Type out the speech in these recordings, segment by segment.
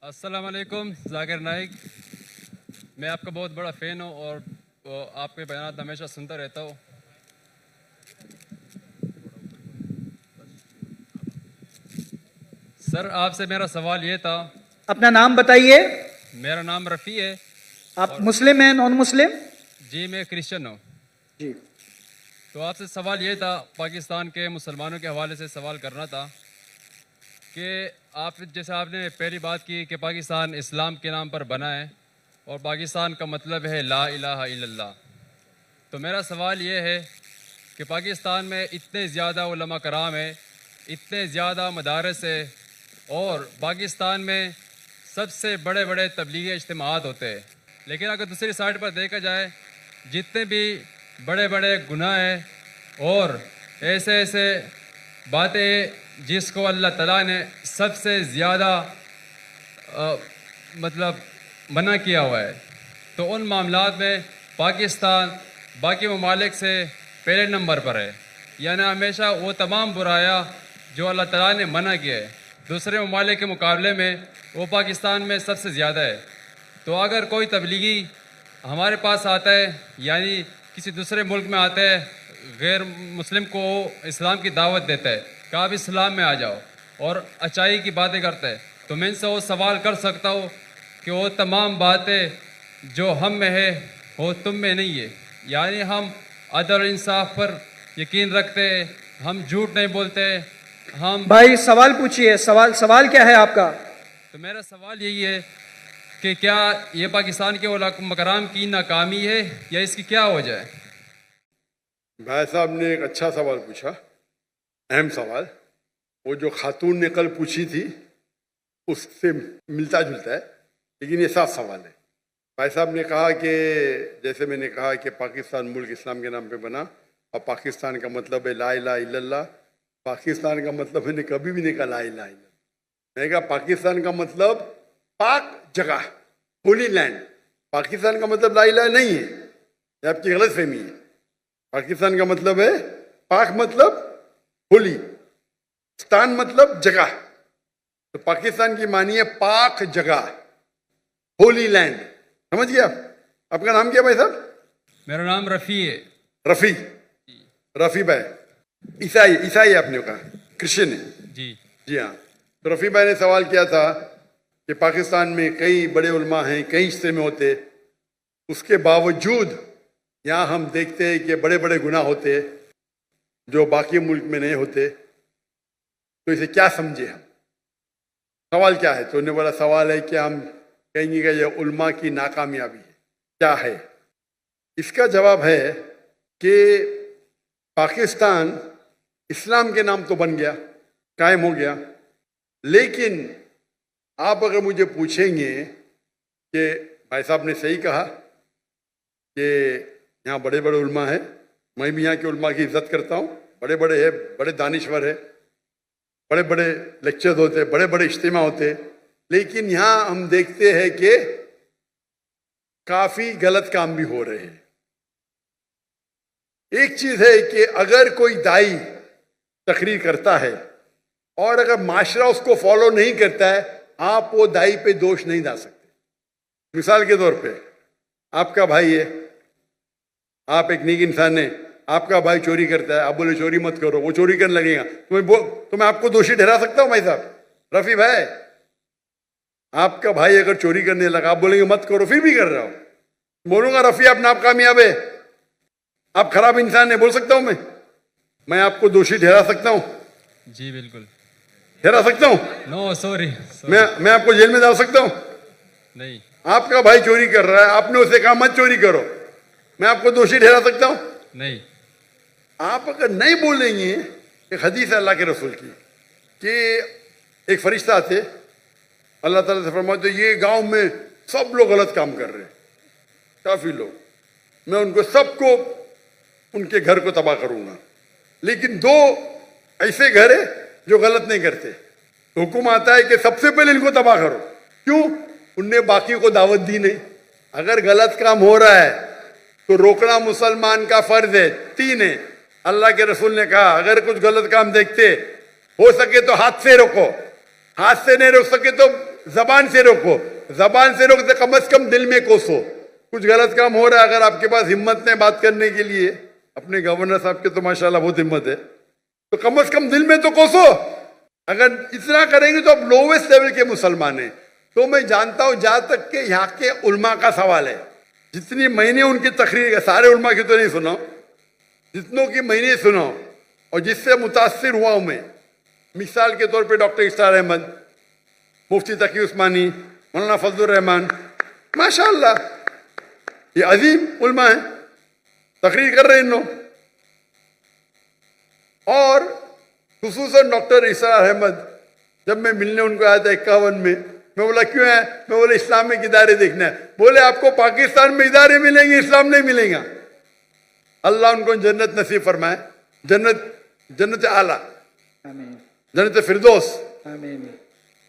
अस्सलाम वालेकुम जाकिर नाइक। मैं आपका बहुत बड़ा फ़ैन हूँ और आपके बयान हमेशा सुनता रहता हूँ। सर, आपसे मेरा सवाल ये था। अपना नाम बताइए। मेरा नाम रफ़ी है। आप और मुस्लिम हैं नॉन मुस्लिम? जी, मैं क्रिश्चियन हूँ। जी। तो आपसे सवाल ये था, पाकिस्तान के मुसलमानों के हवाले से सवाल करना था कि जैसे आपने पहली बात की कि पाकिस्तान इस्लाम के नाम पर बना है और पाकिस्तान का मतलब है ला इलाहा इल्लल्लाह। तो मेरा सवाल ये है कि पाकिस्तान में इतने ज़्यादा उलमा कराम है, इतने ज़्यादा मदारस है और पाकिस्तान में सबसे बड़े बड़े तबलीगी इज्तिमाआत होते हैं, लेकिन अगर दूसरी साइड पर देखा जाए जितने भी बड़े बड़े गुनाह हैं और ऐसे ऐसे बातें जिसको अल्लाह ताला ने सबसे ज़्यादा मतलब मना किया हुआ है, तो उन मामलात में पाकिस्तान बाकी ममालिक से पहले नंबर पर है। यानी हमेशा वो तमाम बुराया जो अल्लाह ताला ने मना किया है दूसरे ममालिक के मुकाबले में वो पाकिस्तान में सबसे ज़्यादा है। तो अगर कोई तबलीगी हमारे पास आता है, यानी किसी दूसरे मुल्क में आता है, गैर मुस्लिम को इस्लाम की दावत देता है कि आप इस्लाम में आ जाओ और अच्छाई की बातें करता है, तो मैं इनसे वो सवाल कर सकता हूँ कि वो तमाम बातें जो हम में है वो तुम में नहीं है। यानी हम अदल और इंसाफ पर यकीन रखते हैं, हम झूठ नहीं बोलते, हम। भाई सवाल पूछिए। सवाल क्या है आपका? तो मेरा सवाल यही है कि क्या ये पाकिस्तान के उलमा कराम की नाकामी है या इसकी क्या वजह है? भाई साहब ने एक अच्छा सवाल पूछा, अहम सवाल। वो जो खातून ने कल पूछी थी उससे मिलता जुलता है, लेकिन ये साफ सवाल है। भाई साहब ने कहा कि जैसे मैंने कहा कि पाकिस्तान मुल्क इस्लाम के नाम पे बना और पाकिस्तान का मतलब है ला इलाहा इल्लल्लाह। पाकिस्तान का मतलब मैंने कभी भी नहीं कहा ला इलाहा इल्लल्लाह। मैंने कहा पाकिस्तान का मतलब पाक जगह, होली लैंड। पाकिस्तान का मतलब ला इलाहा नहीं है, ये आपकी गलत फहमी है। पाकिस्तान का मतलब है पाक मतलब होली, स्थान मतलब जगह। तो पाकिस्तान की मानी है पाक जगह, होली लैंड। समझ गया? आपका नाम क्या भाई साहब? मेरा नाम रफ़ी है। रफ़ी? रफ़ी भाई ईसाई? ईसाई आपने कहा, क्रिश्चियन है? जी जी हाँ। तो रफ़ी भाई ने सवाल किया था कि पाकिस्तान में कई बड़े उलमा हैं, कई इज्तिमा होते, उसके बावजूद यहाँ हम देखते हैं कि बड़े बड़े गुनाह होते जो बाकी मुल्क में नहीं होते। तो इसे क्या समझे हम? सवाल क्या है? तो उन्होंने बोला सवाल है कि हम कहेंगे कि यह उलमा की नाकामयाबी है। क्या है इसका जवाब? है कि पाकिस्तान इस्लाम के नाम तो बन गया, कायम हो गया, लेकिन आप अगर मुझे पूछेंगे कि भाई साहब ने सही कहा कि यहाँ बड़े बड़े उलमा है, मैं भी यहाँ के उलमा की इज्जत करता हूँ, बड़े बड़े है, बड़े दानिश्वर है, बड़े बड़े लेक्चर होते, बड़े बड़े इज्तिमा होते, लेकिन यहाँ हम देखते हैं कि काफी गलत काम भी हो रहे हैं। एक चीज है कि अगर कोई दाई तकरीर करता है और अगर माशरा उसको फॉलो नहीं करता है, आप वो दाई पे दोष नहीं डाल सकते। मिसाल के तौर पे आपका भाई है, आप एक नेक इंसान है, आपका भाई चोरी करता है, आप बोले चोरी मत करो, वो चोरी करने लगेगा, तो मैं आपको दोषी ठहरा सकता हूं भाई साहब? रफी भाई, आपका भाई अगर चोरी करने लगा, आप बोलेंगे मत करो, फिर भी कर रहा हो, बोलूंगा रफी आप नाप कामयाब है, आप खराब इंसान है, बोल सकता हूं मैं आपको दोषी ठहरा सकता हूं? जी बिल्कुल ठहरा सकता हूं। नो सॉरी, मैं आपको जेल में डाल सकता हूं? नहीं। आपका भाई चोरी कर रहा है, आपने उसे कहा मत चोरी करो, मैं आपको दोषी ठहरा सकता हूं? नहीं। आप अगर नहीं बोलेंगे, एक हदीस है अल्लाह के रसूल की कि एक फरिश्ता आते, अल्लाह ताला से फरमाते ये गांव में सब लोग गलत काम कर रहे हैं, काफी लोग, मैं उनको सबको उनके घर को तबाह करूंगा, लेकिन दो ऐसे घर है जो गलत नहीं करते, तो हुक्म आता है कि सबसे पहले इनको तबाह करो। क्यों? उनने बाकी को दावत दी नहीं। अगर गलत काम हो रहा है तो रोकना मुसलमान का फर्ज है। 3 है, अल्लाह के रसूल ने कहा अगर कुछ गलत काम देखते हो सके तो हाथ से रोको, हाथ से नहीं रोक सके तो जबान से रोको, जबान से रोकते कम से कम दिल में कोसो। कुछ गलत काम हो रहा है, अगर आपके पास हिम्मत नहीं बात करने के लिए, अपने गवर्नर साहब के तो माशाल्लाह बहुत हिम्मत है, तो कम से कम दिल में तो कोसो। अगर इतना करेंगे तो आप लोवेस्ट लेवल के मुसलमान हैं। तो मैं जानता हूं, जहां तक के यहाँ के उलमा का सवाल है, जितनी महीने उनकी तकरीर, सारे उलमा की तो नहीं सुनाओ, जितनों की महीने सुनाओ और जिससे मुतासिर हुआ हूं मैं, मिसाल के तौर पे डॉक्टर इस्तार अहमद, मुफ्ती तकी उस्मानी, मौलाना फजलुर रहमान, माशाअल्लाह ये अजीम उलमा है, तकरीर कर रहे हैं इन लोग। और खुसूसन डॉक्टर इस्तार अहमद, जब मैं मिलने उनको आया था 51 में, मैं बोला क्यों है, मैं बोला इस्लामिक इदारे देखना है। बोले आपको पाकिस्तान में इदारे मिलेंगे, इस्लाम नहीं मिलेगा। अल्लाह उनको जन्नत नसीब फरमाए, जन्नत आला, जन्नत फिरदौस।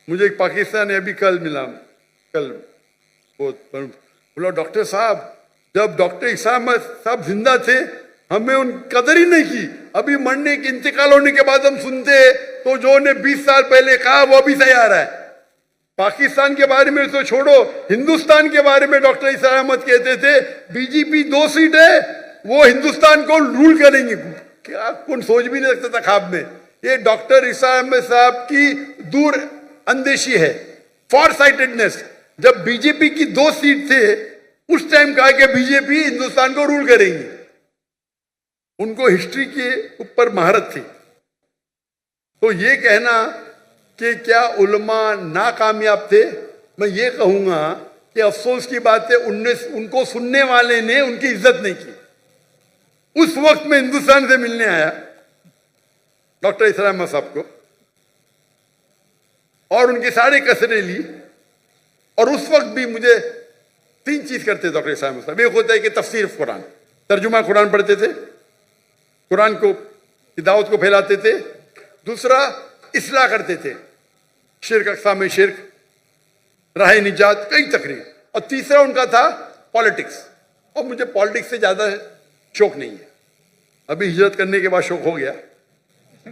मुझे एक पाकिस्तानी अभी कल मिला, कल बोला डॉक्टर साहब, जब डॉक्टर इस्लाम साहब जिंदा थे हमें उन कदर ही नहीं की, अभी मरने के इंतकाल होने के बाद हम सुनते तो जो ने 20 साल पहले कहा वो अभी सही आ रहा है। पाकिस्तान के बारे में तो छोड़ो, हिंदुस्तान के बारे में डॉक्टर इस्तार अहमद कहते थे बीजेपी 2 सीट है, वो हिंदुस्तान को रूल करेंगे। क्या कौन सोच भी नहीं सकता था ख्वाब में। ये डॉक्टर इस्तार अहमद साहब की दूर अंदेशी है, फॉर साइटेडनेस। जब बीजेपी की 2 सीट थे उस टाइम कहा कि बीजेपी हिंदुस्तान को रूल करेंगी। उनको हिस्ट्री के ऊपर महारत थी। तो ये कहना कि क्या उलमा नाकामयाब थे, मैं ये कहूंगा कि अफसोस की बात है उनको सुनने वाले ने उनकी इज्जत नहीं की। उस वक्त मैं हिंदुस्तान से मिलने आया डॉक्टर इस्तार अहमद साहब को और उनके सारे कसरे ली, और उस वक्त भी मुझे 3 चीज करते डॉक्टर इस्तार अहमद साहब। एक होता है कि तफसीर कुरान, तर्जुमा कुरान पढ़ते थे, कुरान को की दावत को फैलाते थे। दूसरा इस्लाह करते थे, शिर्क, अक़साम शिर्क, राह निजात, कई तकरीर। और तीसरा उनका था पॉलिटिक्स। और मुझे पॉलिटिक्स से ज्यादा शौक नहीं है। अभी हिजरत करने के बाद शौक हो गया।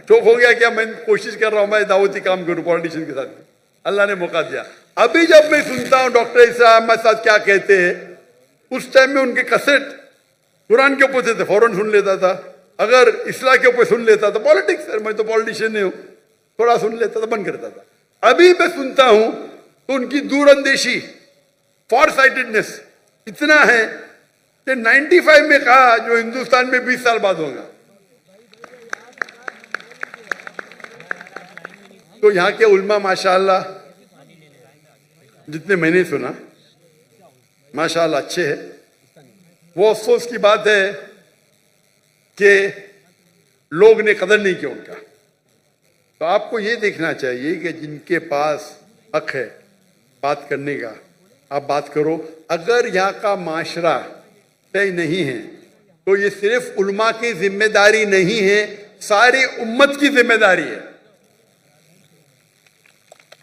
शौक हो गया क्या, मैं कोशिश कर रहा हूं मैं दावती काम करूं पॉलिटिशियन के साथ। अल्लाह ने मौका दिया। अभी जब मैं सुनता हूं डॉक्टर इस्तार अहमद साहब क्या कहते हैं, उस टाइम में उनके कैसेट कुरान के ऊपर थे, फौरन सुन लेता था। अगर इस्लाह के ऊपर सुन लेता था, पॉलिटिक्स सर मैं तो पॉलिटिशियन नहीं हूं, थोड़ा सुन लेता था, बंद करता था। अभी मैं सुनता हूं तो उनकी दूरअंदेशी, फॉर साइटेडनेस इतना है कि 95 में कहा जो हिंदुस्तान में 20 साल बाद होगा। तो यहां के उल्मा माशाअल्लाह, जितने मैंने सुना माशाअल्लाह अच्छे हैं। वो अफसोस की बात है कि लोग ने कदर नहीं किया उनका। तो आपको ये देखना चाहिए कि जिनके पास हक है बात करने का, आप बात करो। अगर यहाँ का माशरा तय नहीं है तो ये सिर्फ उल्मा की जिम्मेदारी नहीं है, सारी उम्मत की जिम्मेदारी है।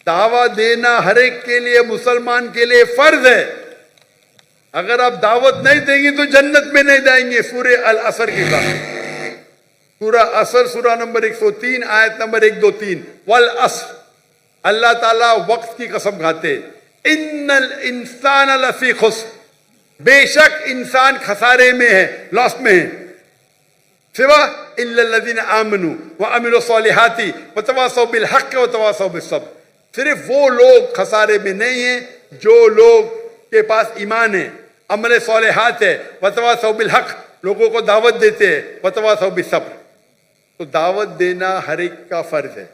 दावा देना हर एक के लिए, मुसलमान के लिए फर्ज है। अगर आप दावत नहीं देंगे तो जन्नत में नहीं जाएंगे। सूरह अल असर की बात, सूरह असर, सूरह नंबर 103 आयत नंबर 1, 2, 3। वल असर, अल्लाह ताला वक्त की कसम खाते, इन्नल इंसान लफी खुस्र, बेशक इंसान खसारे में है, लॉस में है। सिवा इल्लल्लज़ीना आमनू व अमिलु सॉलिहाती व तवासौ बिल हक़्क़ व तवासौ बिस सब्र। सिर्फ वो लोग खसारे में नहीं है जो लोग के पास ईमान है, अमल सॉलिहात है, व तवासौ बिल हक़्क़, लोगों को दावत देते हैं, व तवासौ बिस सब्र। तो दावत देना हर एक का फर्ज है।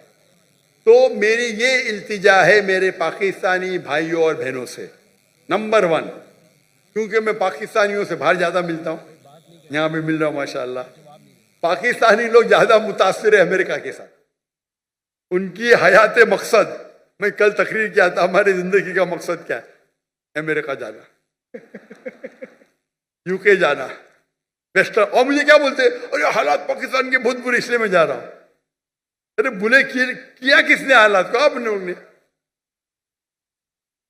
तो मेरी ये इल्तिजा है मेरे पाकिस्तानी भाइयों और बहनों से, नंबर 1, क्योंकि मैं पाकिस्तानियों से बाहर ज्यादा मिलता हूं, यहां भी मिल रहा हूं माशाअल्लाह। पाकिस्तानी लोग ज्यादा मुतासिर है अमेरिका के साथ, उनकी हयात मकसद। मैं कल तकरीर किया था, हमारी जिंदगी का मकसद क्या है, अमेरिका जाना यूके जाना, वेस्टर्न। और मुझे क्या बोलते, अरे हालात पाकिस्तान के बहुत बुरे इसलिए मैं जा रहा हूं। अरे बुरे किया किसने हालात को, आपने उन्हें।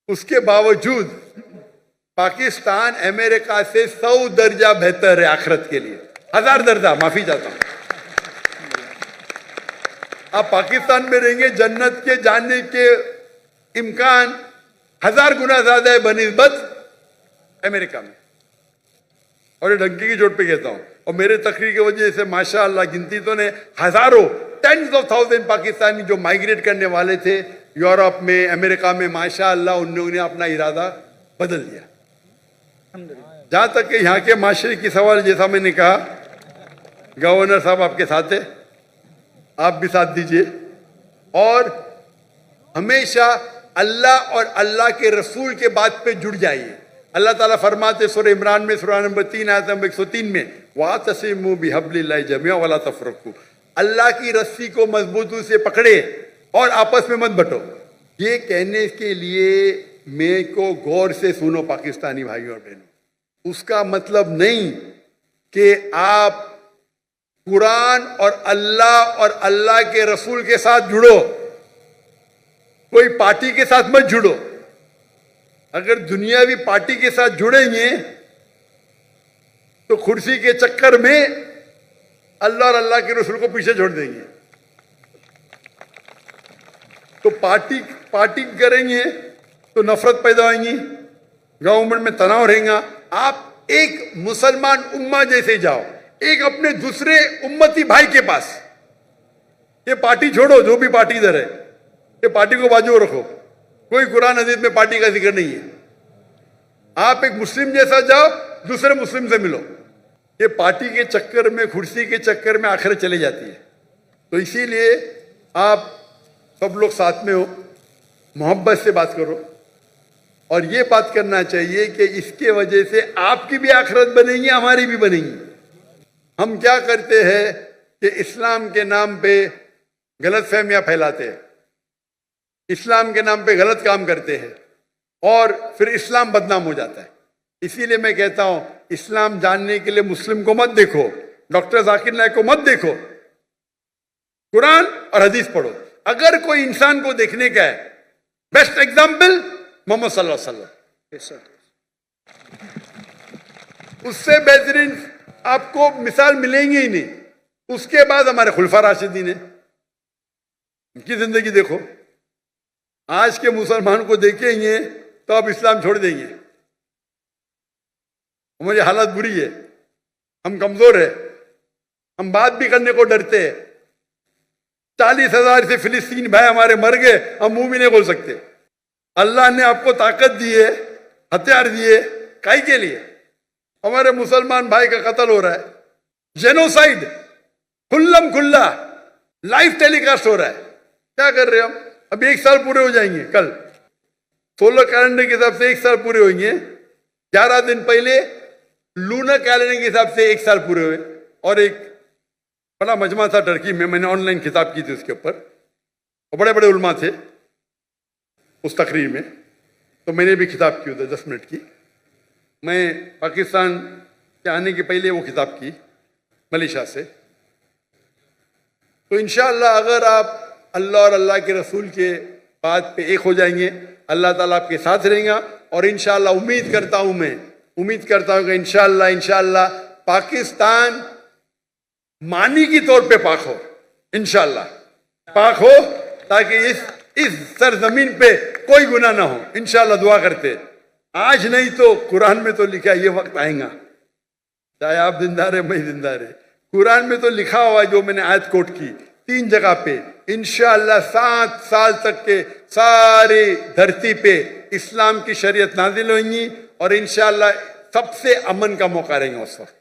उसके बावजूद पाकिस्तान अमेरिका से 100 दर्जा बेहतर है आखिरत के लिए, 1000 दर्जा, माफी चाहता हूं। आप पाकिस्तान में रहेंगे, जन्नत के जाने के इम्कान 1000 गुना ज्यादा है बनिस्बत अमेरिका में। और ये डंकी की चोट पे कहता हूं। और मेरे तकरीर की वजह से माशाअल्लाह गिनती तो ने हजारों, टेंस ऑफ थाउजेंड पाकिस्तानी जो माइग्रेट करने वाले थे यूरोप में, अमेरिका में, माशाअल्लाह उन्होंने अपना इरादा बदल दिया। जहां तक कि यहाँ के माशरे की सवाल, जैसा मैंने कहा, गवर्नर साहब आपके साथ है, आप भी साथ दीजिए। और हमेशा अल्लाह और अल्लाह के रसूल के बात पे जुड़ जाइए। अल्लाह ताला फरमाते सूरह इमरान में, सूरह नंबर 3 आयत नंबर 103 में, वातसिमू बिहब्लिल्लाहि जमीअन वला तफरकू, अल्लाह की रस्सी को मजबूती से पकड़े और आपस में मत बंटो। ये कहने के लिए मेरे को गौर से सुनो पाकिस्तानी भाइयों और बहनों, उसका मतलब नहीं कि आप कुरान और अल्लाह के रसूल के साथ जुड़ो, कोई पार्टी के साथ मत जुड़ो। अगर दुनियावी पार्टी के साथ जुड़ेंगे तो कुर्सी के चक्कर में अल्लाह और अल्लाह के रसूल को पीछे छोड़ देंगे। तो पार्टी करेंगे तो नफरत पैदा होगी, गवर्नमेंट में तनाव रहेगा। आप एक मुसलमान उम्मा जैसे जाओ, एक अपने दूसरे उम्मती भाई के पास। ये पार्टी छोड़ो, जो भी पार्टी इधर है, ये पार्टी को बाजू रखो, कोई कुरान हदीस में पार्टी का जिक्र नहीं है। आप एक मुस्लिम जैसा जाओ, दूसरे मुस्लिम से मिलो। ये पार्टी के चक्कर में, कुर्सी के चक्कर में आखिरत चली जाती है। तो इसीलिए आप सब लोग साथ में हो, मोहब्बत से बात करो। और ये बात करना चाहिए कि इसके वजह से आपकी भी आखिरत बनेगी, हमारी भी बनेगी। हम क्या करते हैं कि इस्लाम के नाम पे गलत फहमियां फैलाते हैं, इस्लाम के नाम पे गलत काम करते हैं और फिर इस्लाम बदनाम हो जाता है। इसीलिए मैं कहता हूं, इस्लाम जानने के लिए मुस्लिम को मत देखो, डॉक्टर जाकिर नायक को मत देखो, कुरान और हदीस पढ़ो। अगर कोई इंसान को देखने का है, बेस्ट एग्जाम्पल मोहम्मद सल्लल्लाहु अलैहि वसल्लम, उससे बेहतरीन आपको मिसाल मिलेंगे ही नहीं। उसके बाद हमारे खुलफा राशिदीन है, उनकी जिंदगी देखो। आज के मुसलमान को देखेंगे तो आप इस्लाम छोड़ देंगे। हमारी हालत बुरी है, हम कमजोर है, हम बात भी करने को डरते हैं। 40,000 से फिलिस्तीन भाई हमारे मर गए, हम मुंह भी नहीं खोल सकते। अल्लाह ने आपको ताकत दी है, हथियार दिए, काहे के लिए? हमारे मुसलमान भाई का कत्ल हो रहा है, जेनोसाइड खुल्लम खुल्ला लाइव टेलीकास्ट हो रहा है। क्या कर रहे हैं हम? अभी 1 साल पूरे हो जाएंगे कल, सोलर कैलेंडर के हिसाब से 1 साल पूरे होंगे। 11 दिन पहले लूनर कैलेंडर के हिसाब से 1 साल पूरे हुए। और एक बड़ा मजमा था टर्की में, मैंने ऑनलाइन किताब की थी उसके ऊपर, और बड़े बड़े उलमा थे उस तकरीर में, तो मैंने भी किताब की उधर 10 मिनट की। मैं पाकिस्तान के आने के पहले वो किताब की मलेशिया से। तो इंशाअल्लाह अगर आप अल्लाह और अल्लाह के रसूल के बात पे एक हो जाएंगे, अल्लाह ताला आपके साथ रहेगा। और इंशाअल्लाह उम्मीद करता हूं कि इंशाअल्लाह पाकिस्तान मानी की तौर पे पाक हो, इंशाअल्लाह पाक हो, ताकि इस सरजमीन पे कोई गुनाह ना हो। इंशाअल्लाह दुआ करते। आज नहीं तो कुरान में तो लिखा है ये वक्त आएगा, चाहे आप जिंदा रहे मैं जिंदा रहे। कुरान में तो लिखा हुआ है, जो मैंने आयत कोट की 3 जगह पे, इंशाअल्लाह 7 साल तक के सारी धरती पे इस्लाम की शरीयत नाजिल होंगी और इंशाअल्लाह सबसे अमन का मौका रहेगा उस वक्त।